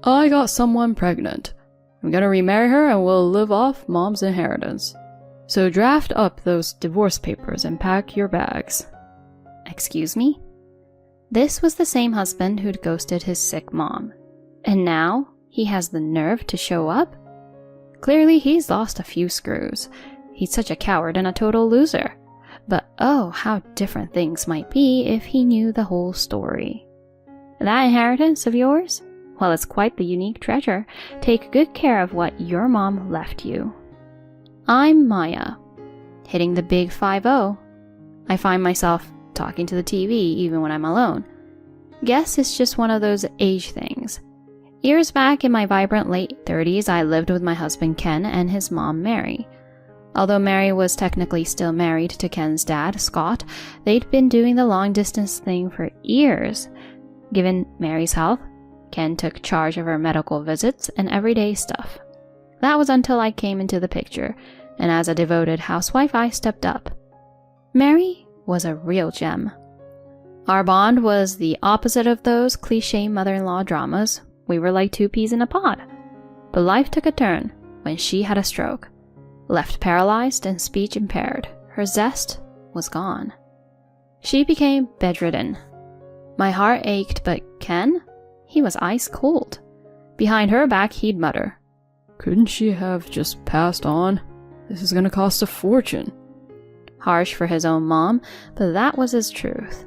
I got someone pregnant. I'm gonna remarry her and we'll live off mom's inheritance. So draft up those divorce papers and pack your bags. Excuse me? This was the same husband who'd ghosted his sick mom. And now he has the nerve to show up? Clearly he's lost a few screws. He's such a coward and a total loser. But oh, how different things might be if he knew the whole story. That inheritance of yours? Well, it's quite the unique treasure. Take good care of what your mom left you. I'm Maya. Hitting the big 5-0. I find myself talking to the TV even when I'm alone. Guess it's just one of those age things. Years back in my vibrant late 30s, I lived with my husband Ken and his mom Mary. Although Mary was technically still married to Ken's dad, Scott, they'd been doing the long-distance thing for years. Given Mary's health, Ken took charge of her medical visits and everyday stuff. That was until I came into the picture, and as a devoted housewife, I stepped up. Mary was a real gem. Our bond was the opposite of those cliché mother-in-law dramas. We were like two peas in a pod. But life took a turn when she had a stroke. Left paralyzed and speech impaired, her zest was gone. She became bedridden. My heart ached, but Ken? He was ice cold. Behind her back, he'd mutter, "Couldn't she have just passed on? This is gonna cost a fortune." Harsh for his own mom, but that was his truth.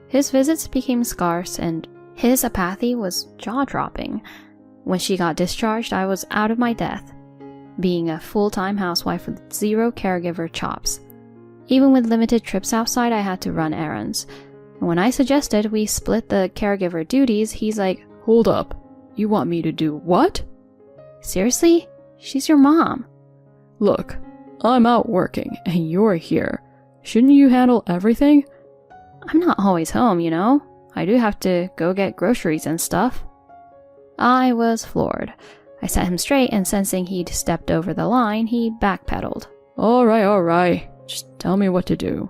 His visits became scarce, and his apathy was jaw-dropping. When she got discharged, I was out of my depth, being a full-time housewife with zero caregiver chops. Even with limited trips outside, I had to run errands. When I suggested we split the caregiver duties, he's like, "Hold up. You want me to do what?" "Seriously? She's your mom." "Look, I'm out working and you're here. Shouldn't you handle everything?" "I'm not always home, you know. I do have to go get groceries and stuff." I was floored. I set him straight, and sensing he'd stepped over the line, he backpedaled. All right. Just tell me what to do."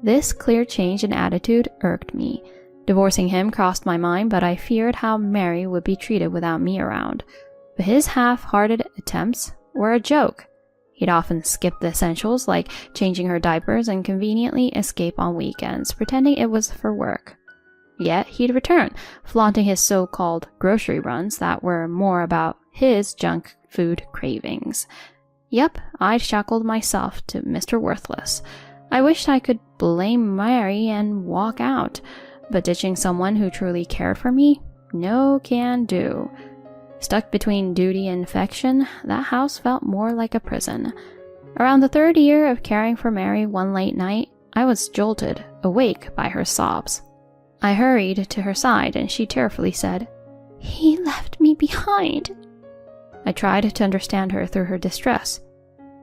This clear change in attitude irked me. Divorcing him crossed my mind, but I feared how Mary would be treated without me around. But his half-hearted attempts were a joke. He'd often skip the essentials, like changing her diapers, and conveniently escape on weekends, pretending it was for work. Yet he'd return, flaunting his so-called grocery runs that were more about his junk food cravings. Yep, I'd shackled myself to Mr. Worthless. I wished I could blame Mary and walk out, but ditching someone who truly cared for me? No can do. Stuck between duty and affection, that house felt more like a prison. Around the 3rd year of caring for Mary one late night, I was jolted, awake by her sobs. I hurried to her side and she tearfully said, "He left me behind." I tried to understand her through her distress.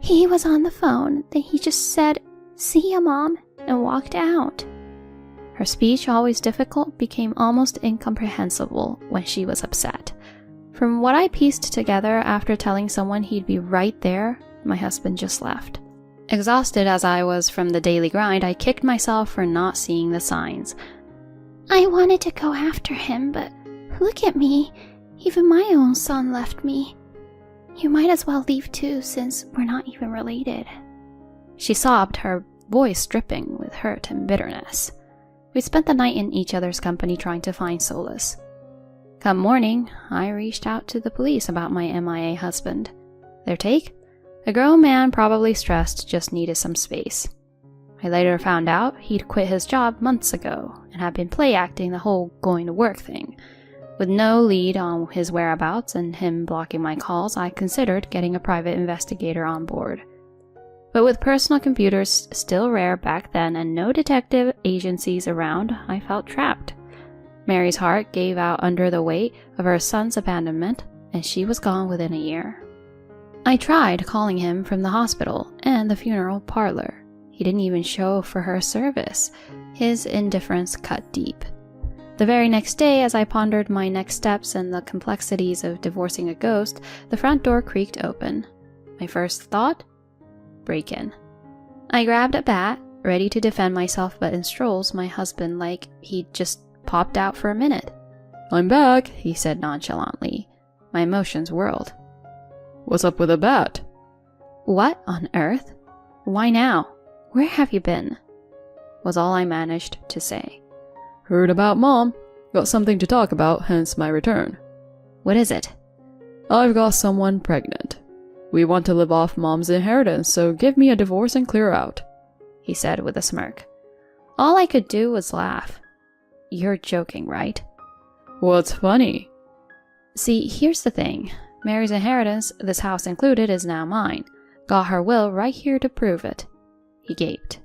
"He was on the phone, then he just said, 'See ya, Mom,' and walked out." Her speech, always difficult, became almost incomprehensible when she was upset. From what I pieced together after telling someone he'd be right there, my husband just left. Exhausted as I was from the daily grind, I kicked myself for not seeing the signs. "I wanted to go after him, but look at me. Even my own son left me. You might as well leave too, since we're not even related." She sobbed, her voice dripping with hurt and bitterness. We spent the night in each other's company trying to find solace. Come morning, I reached out to the police about my MIA husband. Their take? A grown man, probably stressed, just needed some space. I later found out he'd quit his job months ago and had been play acting the whole going to work thing. With no lead on his whereabouts and him blocking my calls, I considered getting a private investigator on board. But with personal computers still rare back then and no detective agencies around, I felt trapped. Mary's heart gave out under the weight of her son's abandonment, and she was gone within a year. I tried calling him from the hospital and the funeral parlor. He didn't even show for her service. His indifference cut deep. The very next day, as I pondered my next steps and the complexities of divorcing a ghost, the front door creaked open. My first thought? Break in. I grabbed a bat, ready to defend myself, but in strolls my husband like he'd just popped out for a minute. I'm back, he said nonchalantly. My emotions whirled. What's up with the bat? What on earth? Why now? Where have you been? Was all I managed to say. Heard about Mom. Got something to talk about, hence my return. What is it? I've got someone pregnant. We want to live off Mom's inheritance, so give me a divorce and clear out, he said with a smirk. All I could do was laugh. You're joking, right? What's funny? See, here's the thing. Mary's inheritance, this house included, is now mine. Got her will right here to prove it. He gaped.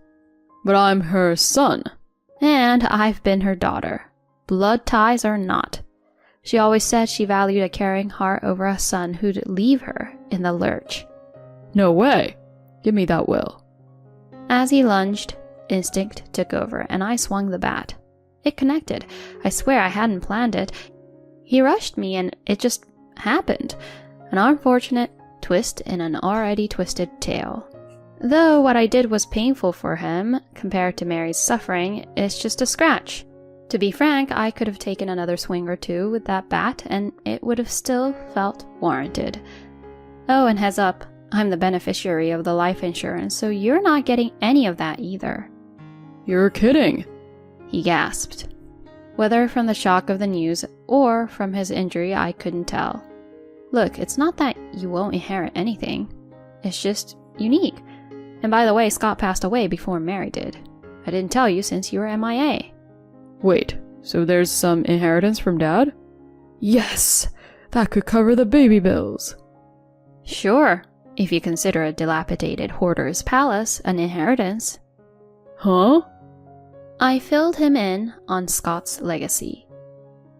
But I'm her son. And I've been her daughter. Blood ties or not. She always said she valued a caring heart over a son who'd leave her in the lurch. No way. Give me that will. As he lunged, instinct took over, and I swung the bat. It connected. I swear I hadn't planned it. He rushed me, and it just happened. An unfortunate twist in an already twisted tale. Though what I did was painful for him, compared to Mary's suffering, it's just a scratch. To be frank, I could have taken another swing or two with that bat, and it would have still felt warranted. Oh, and heads up, I'm the beneficiary of the life insurance, so you're not getting any of that either. You're kidding, he gasped. Whether from the shock of the news or from his injury, I couldn't tell. Look, it's not that you won't inherit anything. It's just unique. And by the way, Scott passed away before Mary did. I didn't tell you since you were MIA. Wait, so there's some inheritance from Dad? Yes! That could cover the baby bills. Sure, if you consider a dilapidated hoarder's palace an inheritance. Huh? I filled him in on Scott's legacy.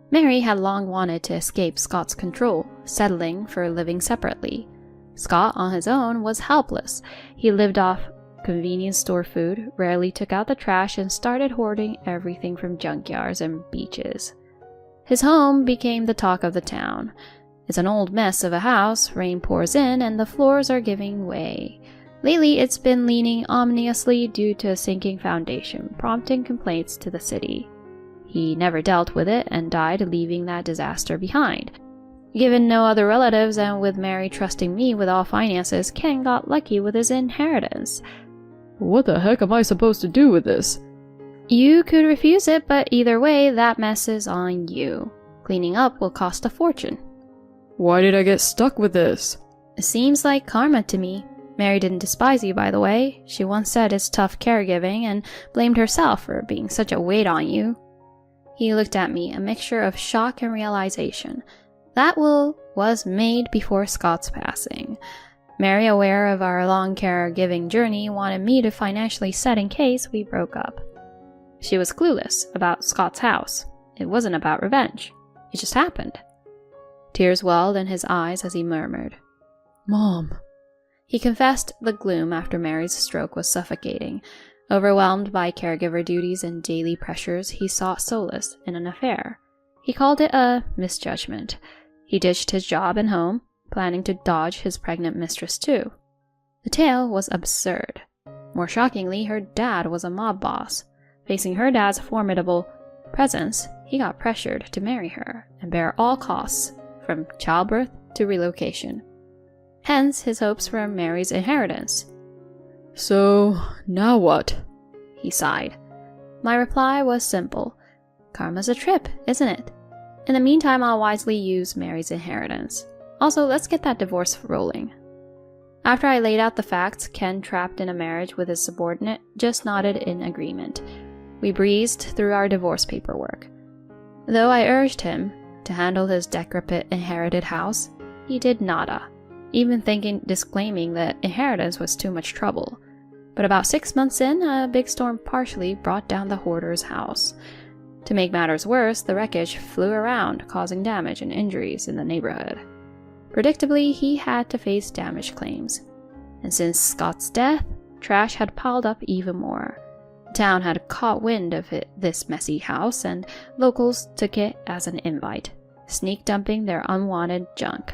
Mary had long wanted to escape Scott's control, settling for living separately. Scott, on his own, was helpless. He lived off convenience store food, rarely took out the trash, and started hoarding everything from junkyards and beaches. His home became the talk of the town. It's an old mess of a house, rain pours in, and the floors are giving way. Lately, it's been leaning ominously due to a sinking foundation, prompting complaints to the city. He never dealt with it and died, leaving that disaster behind. Given no other relatives, and with Mary trusting me with all finances, Ken got lucky with his inheritance. What the heck am I supposed to do with this? You could refuse it, but either way, that mess is on you. Cleaning up will cost a fortune. Why did I get stuck with this? It seems like karma to me. Mary didn't despise you, by the way. She once said it's tough caregiving and blamed herself for being such a weight on you. He looked at me, a mixture of shock and realization. That will was made before Scott's passing. Mary, aware of our long caregiving journey, wanted me to financially set in case we broke up. She was clueless about Scott's house. It wasn't about revenge. It just happened. Tears welled in his eyes as he murmured, Mom. He confessed the gloom after Mary's stroke was suffocating. Overwhelmed by caregiver duties and daily pressures, he sought solace in an affair. He called it a misjudgment. He ditched his job and home, planning to dodge his pregnant mistress too. The tale was absurd. More shockingly, her dad was a mob boss. Facing her dad's formidable presence, he got pressured to marry her and bear all costs, from childbirth to relocation. Hence his hopes for Mary's inheritance. So, now what? He sighed. My reply was simple. Karma's a trip, isn't it? In the meantime, I'll wisely use Mary's inheritance. Also, let's get that divorce rolling. After I laid out the facts, Ken, trapped in a marriage with his subordinate, just nodded in agreement. We breezed through our divorce paperwork. Though I urged him to handle his decrepit inherited house, he did nada, even disclaiming that inheritance was too much trouble. But about 6 months in, a big storm partially brought down the hoarder's house. To make matters worse, the wreckage flew around, causing damage and injuries in the neighborhood. Predictably, he had to face damage claims. And since Scott's death, trash had piled up even more. The town had caught wind of this messy house, and locals took it as an invite, sneak dumping their unwanted junk.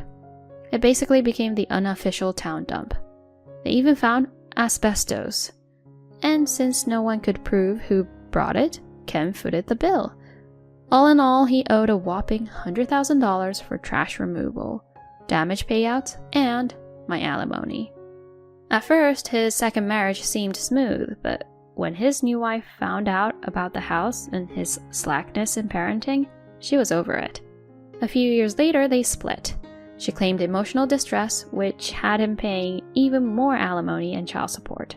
It basically became the unofficial town dump. They even found asbestos. And since no one could prove who brought it, Ken footed the bill. All in all, he owed a whopping $100,000 for trash removal, damage payouts, and my alimony. At first, his second marriage seemed smooth, but when his new wife found out about the house and his slackness in parenting, she was over it. A few years later, they split. She claimed emotional distress, which had him paying even more alimony and child support.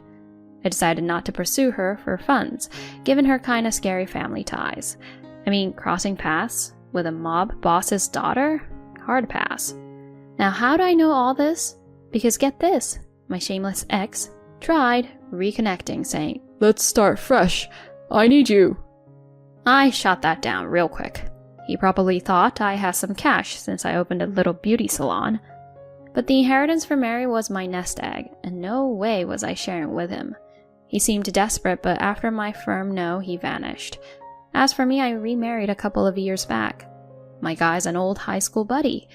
I decided not to pursue her for funds, given her kinda scary family ties. I mean, crossing paths with a mob boss's daughter? Hard pass. Now, how do I know all this? Because get this, my shameless ex tried reconnecting, saying, "Let's start fresh. I need you." I shot that down real quick. He probably thought I had some cash since I opened a little beauty salon. But the inheritance from Mary was my nest egg, and no way was I sharing it with him. He seemed desperate, but after my firm no, he vanished. As for me, I remarried a couple of years back. My guy's an old high school buddy.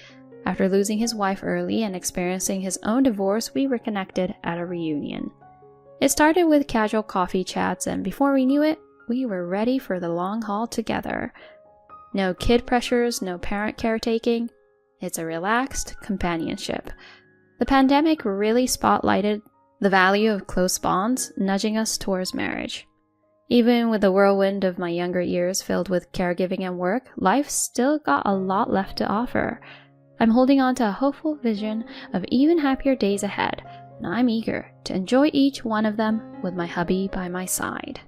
After losing his wife early and experiencing his own divorce, we reconnected at a reunion. It started with casual coffee chats, and before we knew it, we were ready for the long haul together. No kid pressures, no parent caretaking. It's a relaxed companionship. The pandemic really spotlighted the value of close bonds, nudging us towards marriage. Even with the whirlwind of my younger years filled with caregiving and work, life still got a lot left to offer. I'm holding on to a hopeful vision of even happier days ahead, and I'm eager to enjoy each one of them with my hubby by my side.